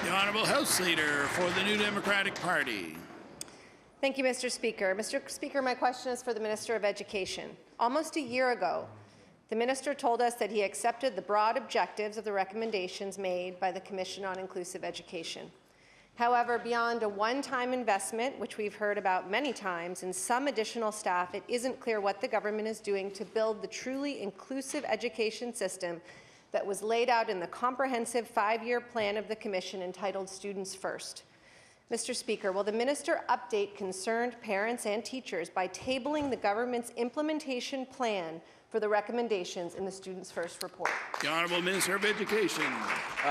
The Honourable House Leader for the New Democratic Party. Thank you, Mr. Speaker. Mr. Speaker, my question is for the Minister of Education. Almost a year ago, the Minister told us that he accepted the broad objectives of the recommendations made by the Commission on Inclusive Education. However, beyond a one-time investment, which we've heard about many times, and some additional staff, it isn't clear what the government is doing to build the truly inclusive education system that was laid out in the comprehensive 5-year plan of the Commission entitled Students First. Mr. Speaker, will the minister update concerned parents and teachers by tabling the government's implementation plan for the recommendations in the Students First report? The Honourable Minister of Education.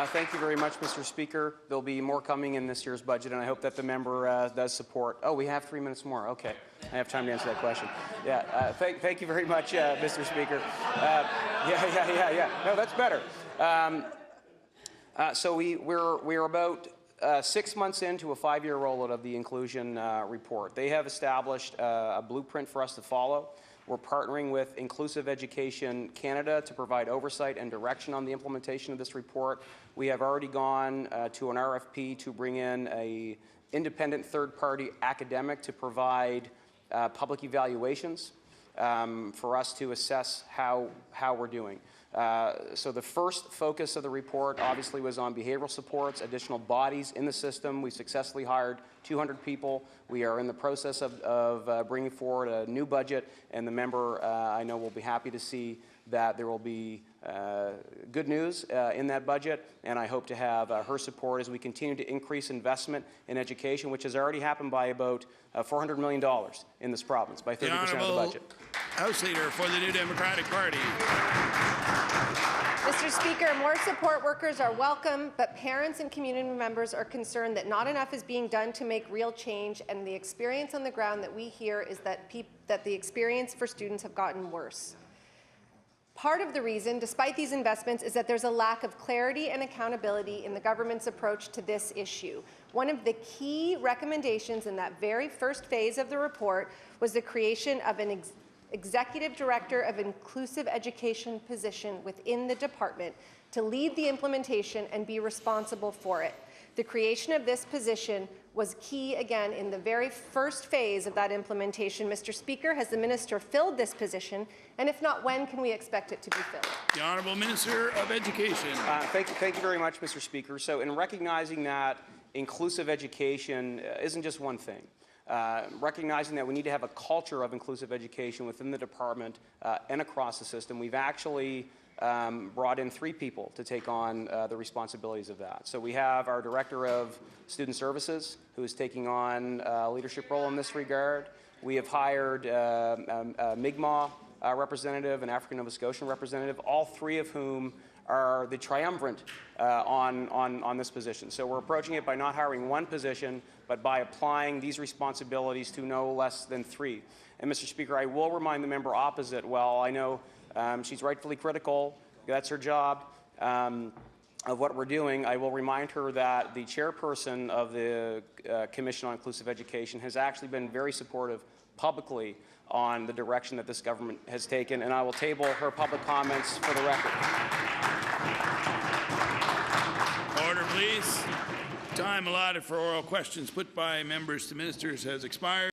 Thank you very much, Mr. Speaker. There'll be more coming in this year's budget, and I hope that the member does support. Oh, we have 3 minutes more. Okay, I have time to answer that question. Yeah, thank you very much, Mr. Speaker. Yeah. No, that's better. So we're about 6 months into a 5-year rollout of the inclusion report. They have established a blueprint for us to follow. We're partnering with Inclusive Education Canada to provide oversight and direction on the implementation of this report. We have already gone to an RFP to bring in an independent third-party academic to provide public evaluations for us to assess how we're doing. So the first focus of the report obviously was on behavioral supports, additional bodies in the system. We successfully hired 200 people. We are in the process of bringing forward a new budget, and the member, I know, will be happy to see that there will be good news in that budget, and I hope to have her support as we continue to increase investment in education, which has already happened by about $400 million in this province, by 30% of the budget. House Leader for the New Democratic Party. Mr. Speaker, more support workers are welcome, but parents and community members are concerned that not enough is being done to make real change, and the experience on the ground that we hear is that the experience for students have gotten worse. Part of the reason, despite these investments, is that there's a lack of clarity and accountability in the government's approach to this issue. One of the key recommendations in that very first phase of the report was the creation of an Executive Director of Inclusive Education position within the department to lead the implementation and be responsible for it. The creation of this position was key, again, in the very first phase of that implementation. Mr. Speaker, has the minister filled this position? And if not, when can we expect it to be filled? The Honourable Minister of Education. Thank you very much, Mr. Speaker. So in recognizing that inclusive education isn't just one thing, recognizing that we need to have a culture of inclusive education within the department and across the system, we've actually brought in 3 people to take on the responsibilities of that. So we have our Director of Student Services, who is taking on a leadership role in this regard. We have hired a Mi'kmaq representative, an African Nova Scotian representative, all 3 of whom are the triumvirate on this position. So we're approaching it by not hiring one position, but by applying these responsibilities to no less than 3. And Mr. Speaker, I will remind the member opposite, well, I know she's rightfully critical, that's her job, of what we're doing. I will remind her that the chairperson of the Commission on Inclusive Education has actually been very supportive publicly on the direction that this government has taken, and I will table her public comments for the record. Order, please. Time allotted for oral questions put by members to ministers has expired.